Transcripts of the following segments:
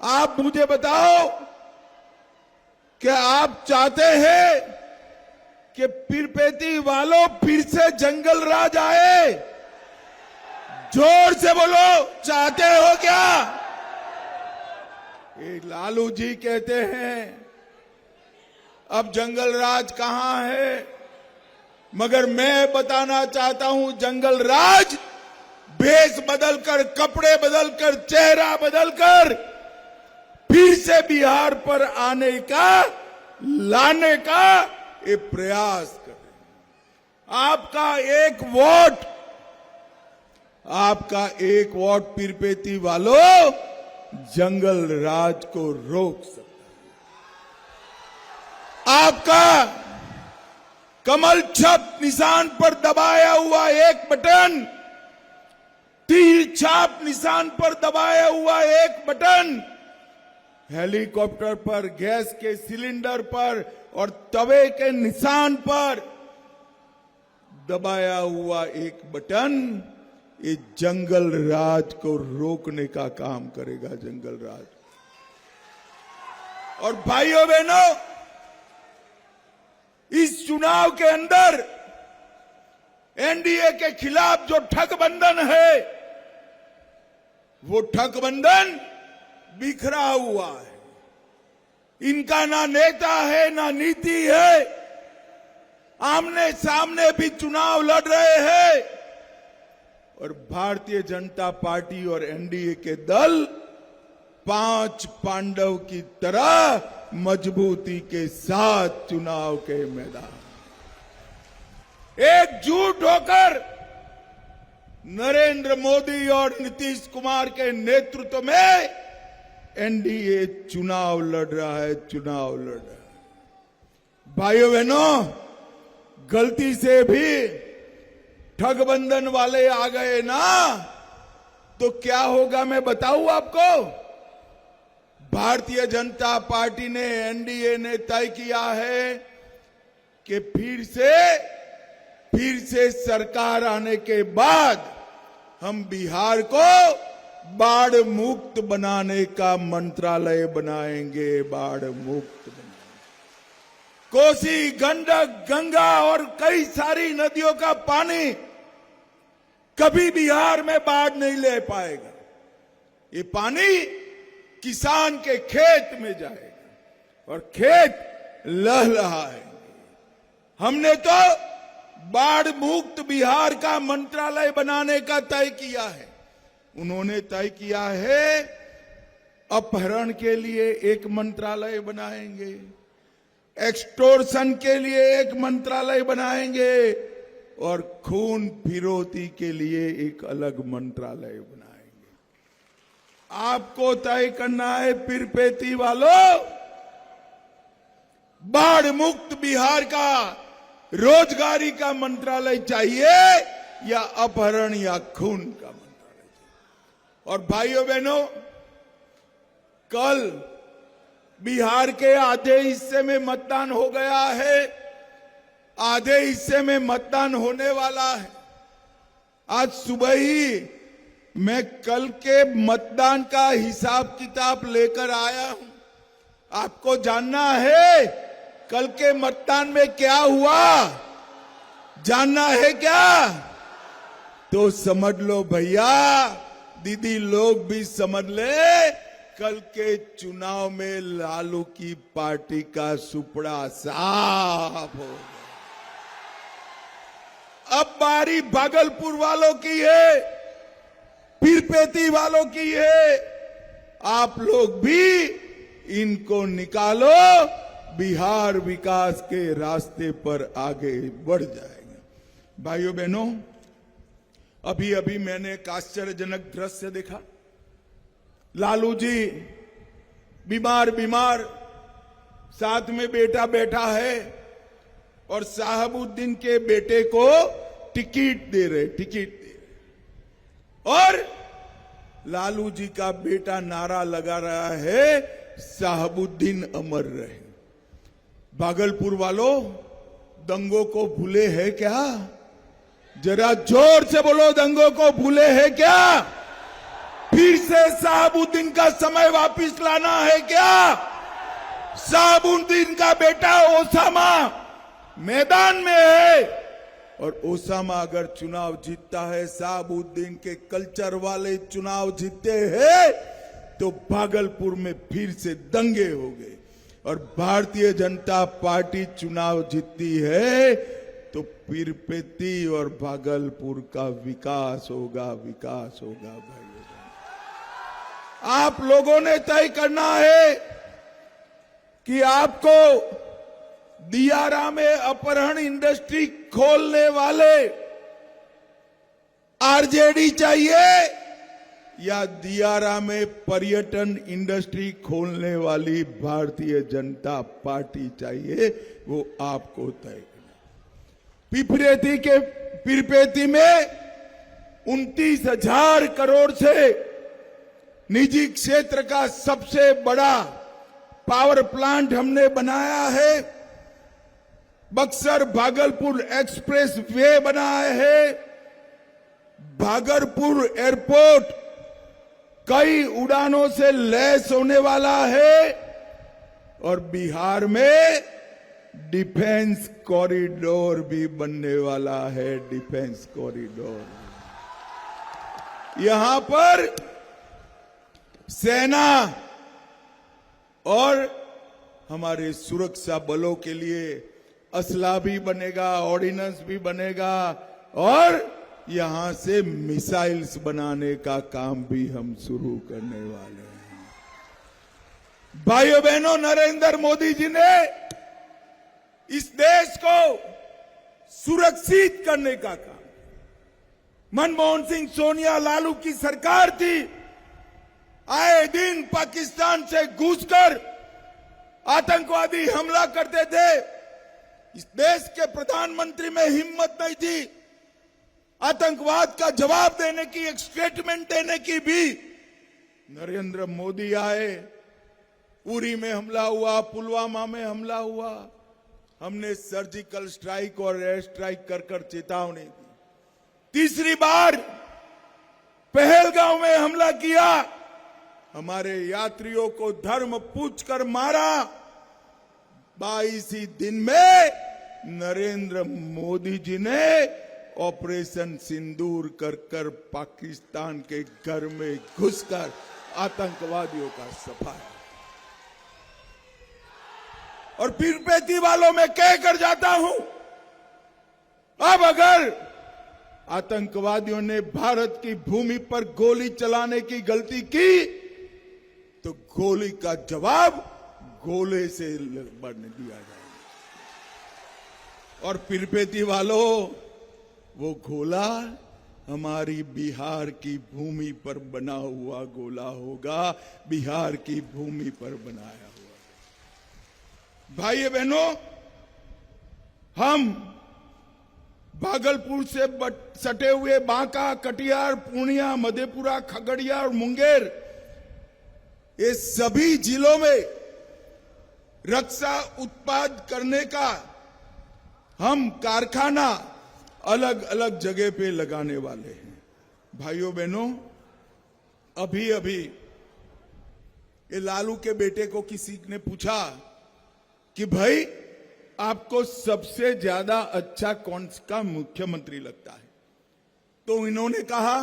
आप मुझे बताओ कि आप चाहते हैं कि पीरपेती वालों फिर से जंगल राज आए? जोर से बोलो, चाहते हो क्या? एक लालू जी कहते हैं अब जंगल राज कहां है, मगर मैं बताना चाहता हूं जंगल राज भेष बदलकर, कपड़े बदलकर, चेहरा बदलकर फिर से बिहार पर आने का, लाने का ये प्रयास कर रहे हैं। आपका एक वोट पीरपेती वालों जंगल राज को रोक सकता है। आपका कमल छाप निशान पर दबाया हुआ एक बटन, तीर छाप निशान पर दबाया हुआ एक बटन, हेलीकॉप्टर पर, गैस के सिलेंडर पर और तवे के निशान पर दबाया हुआ एक बटन ये जंगल राज को रोकने का काम करेगा। जंगल राज। और भाइयों बहनों, इस चुनाव के अंदर एनडीए के खिलाफ जो ठगबंधन है, वो ठगबंधन बिखरा हुआ है। इनका ना नेता है ना नीति है। आमने सामने भी चुनाव लड़ रहे हैं और भारतीय जनता पार्टी और एनडीए के दल 5 पांडव की तरह मजबूती के साथ चुनाव के मैदान एकजुट होकर नरेंद्र मोदी और नीतीश कुमार के नेतृत्व में एनडीए चुनाव लड़ रहा है। भाइयों बहनों, गलती से भी ठगबंधन वाले आ गए ना तो क्या होगा मैं बताऊं आपको। भारतीय जनता पार्टी ने, एनडीए ने तय किया है कि फिर से सरकार आने के बाद हम बिहार को बाढ़ मुक्त बनाने का मंत्रालय बनाएंगे। बाढ़ मुक्त बनाएंगे। कोसी, गंडक, गंगा और कई सारी नदियों का पानी कभी बिहार में बाढ़ नहीं ले पाएगा। ये पानी किसान के खेत में जाएगा और खेत लहलहाएंगे। हमने तो बाढ़ मुक्त बिहार का मंत्रालय बनाने का तय किया है। उन्होंने तय किया है अपहरण के लिए एक मंत्रालय बनाएंगे, एक्सटोर्शन के लिए एक मंत्रालय बनाएंगे और खून फिरौती के लिए एक अलग मंत्रालय बनाएंगे। आपको तय करना है पीरपेती वालों, बाढ़ मुक्त बिहार का रोजगारी का मंत्रालय चाहिए या अपहरण या खून का मंत्रालय चाहिए। और भाइयों बहनों, कल बिहार के आधे हिस्से में मतदान हो गया है, आधे हिस्से में मतदान होने वाला है। आज सुबह ही मैं कल के मतदान का हिसाब किताब लेकर आया हूं। आपको जानना है कल के मतदान में क्या हुआ? जानना है क्या? तो समझ लो भैया, दीदी लोग भी समझ ले, कल के चुनाव में लालू की पार्टी का सुपड़ा साफ हो गया। अब बारी भागलपुर वालों की है, पीरपेती वालों की है। आप लोग भी इनको निकालो, बिहार विकास के रास्ते पर आगे बढ़ जाएगा। भाइयों बहनों, अभी अभी मैंने एक आश्चर्यजनक दृश्य देखा। लालू जी बीमार साथ में बेटा बैठा है और साहबुद्दीन के बेटे को टिकट दे रहे और लालू जी का बेटा नारा लगा रहा है, साहबुद्दीन अमर रहे। भागलपुर वालों, दंगों को भूले हैं क्या? जरा जोर से बोलो, दंगों को भूले हैं क्या? फिर से शहाबुद्दीन का समय वापस लाना है क्या? शहाबुद्दीन का बेटा ओसामा मैदान में है, और ओसामा अगर चुनाव जीतता है, शहाबुद्दीन के कल्चर वाले चुनाव जीतते हैं, तो भागलपुर में फिर से दंगे होंगे। और भारतीय जनता पार्टी चुनाव जीतती है तो पीरपेती और भागलपुर का विकास होगा, विकास होगा। भाइयों, आप लोगों ने तय करना है कि आपको दियारा में अपहरण इंडस्ट्री खोलने वाले आरजेडी चाहिए या दियारा में पर्यटन इंडस्ट्री खोलने वाली भारतीय जनता पार्टी चाहिए, वो आपको तय करना। पीरपेती में 29,000 करोड़ से निजी क्षेत्र का सबसे बड़ा पावर प्लांट हमने बनाया है। बक्सर भागलपुर एक्सप्रेस वे बनाया है। भागलपुर एयरपोर्ट कई उड़ानों से लैस होने वाला है, और बिहार में डिफेंस कॉरिडोर भी बनने वाला है। डिफेंस कॉरिडोर, यहां पर सेना और हमारे सुरक्षा बलों के लिए असला भी बनेगा, ऑर्डिनेंस भी बनेगा, और यहां से मिसाइल्स बनाने का काम भी हम शुरू करने वाले हैं। भाइयों बहनों, नरेंद्र मोदी जी ने इस देश को सुरक्षित करने का काम, मनमोहन सिंह सोनिया लालू की सरकार थी, आए दिन पाकिस्तान से घुसकर आतंकवादी हमला करते थे। इस देश के प्रधानमंत्री में हिम्मत नहीं थी आतंकवाद का जवाब देने की, एक स्टेटमेंट देने की भी। नरेंद्र मोदी आए, उरी में हमला हुआ, पुलवामा में हमला हुआ, हमने सर्जिकल स्ट्राइक और एयर स्ट्राइक कर चेतावनी दी। तीसरी बार पहलगांव में हमला किया, हमारे यात्रियों को धर्म पूछकर मारा। 22 ही दिन में नरेंद्र मोदी जी ने ऑपरेशन सिंदूर कर पाकिस्तान के घर में घुसकर आतंकवादियों का सफाया। और पीरपेती वालों में कह कर जाता हूं, अब अगर आतंकवादियों ने भारत की भूमि पर गोली चलाने की गलती की, तो गोली का जवाब गोले से बढ़ने दिया जाएगा। और पीरपेती वालों, वो गोला हमारी बिहार की भूमि पर बना हुआ गोला होगा, बिहार की भूमि पर बनाया हुआ। भाइयों बहनों, हम भागलपुर से सटे हुए बांका, कटिहार, पूर्णिया, मधेपुरा, खगड़िया और मुंगेर, ये सभी जिलों में रक्षा उत्पाद करने का हम कारखाना अलग अलग जगह पे लगाने वाले हैं। भाइयों बहनों, अभी अभी ये लालू के बेटे को किसी ने पूछा कि भाई आपको सबसे ज्यादा अच्छा कौन सा मुख्यमंत्री लगता है, तो इन्होंने कहा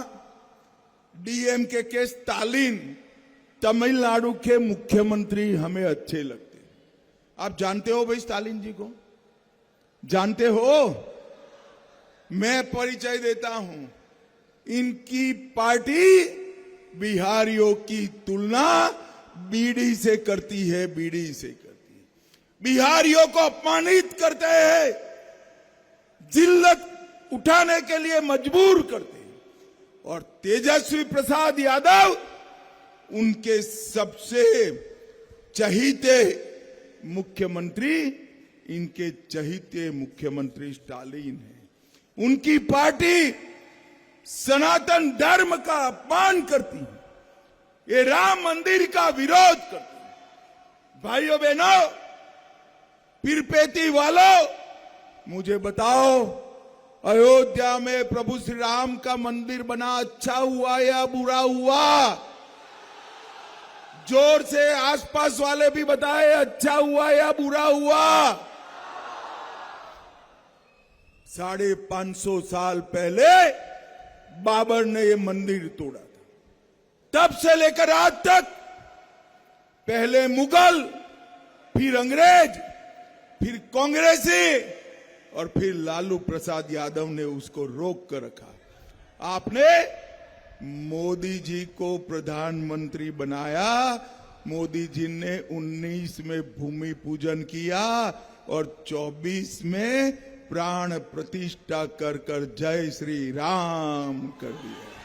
डीएमके के स्टालिन, तमिलनाडु के मुख्यमंत्री हमें अच्छे लगते हैं। आप जानते हो भाई स्टालिन जी को? जानते हो? मैं परिचय देता हूं, इनकी पार्टी बिहारियों की तुलना बीड़ी से करती है, बीड़ी से करती है। बिहारियों को अपमानित करते हैं, जिल्लत उठाने के लिए मजबूर करते हैं। और तेजस्वी प्रसाद यादव उनके सबसे चहीते मुख्यमंत्री, इनके चहीते मुख्यमंत्री स्टालिन है। उनकी पार्टी सनातन धर्म का अपमान करती है, ये राम मंदिर का विरोध करती है। भाइयों बहनों, पीरपेती वालों, मुझे बताओ अयोध्या में प्रभु श्री राम का मंदिर बना अच्छा हुआ या बुरा हुआ? जोर से आसपास वाले भी बताए, अच्छा हुआ या बुरा हुआ? 550 साल पहले बाबर ने ये मंदिर तोड़ा था। तब से लेकर आज तक पहले मुगल, फिर अंग्रेज, फिर कांग्रेसी और फिर लालू प्रसाद यादव ने उसको रोक कर रखा। आपने मोदी जी को प्रधानमंत्री बनाया। मोदी जी ने 19 में भूमि पूजन किया और 24 में प्राण प्रतिष्ठा कर जय श्री राम कर दिया।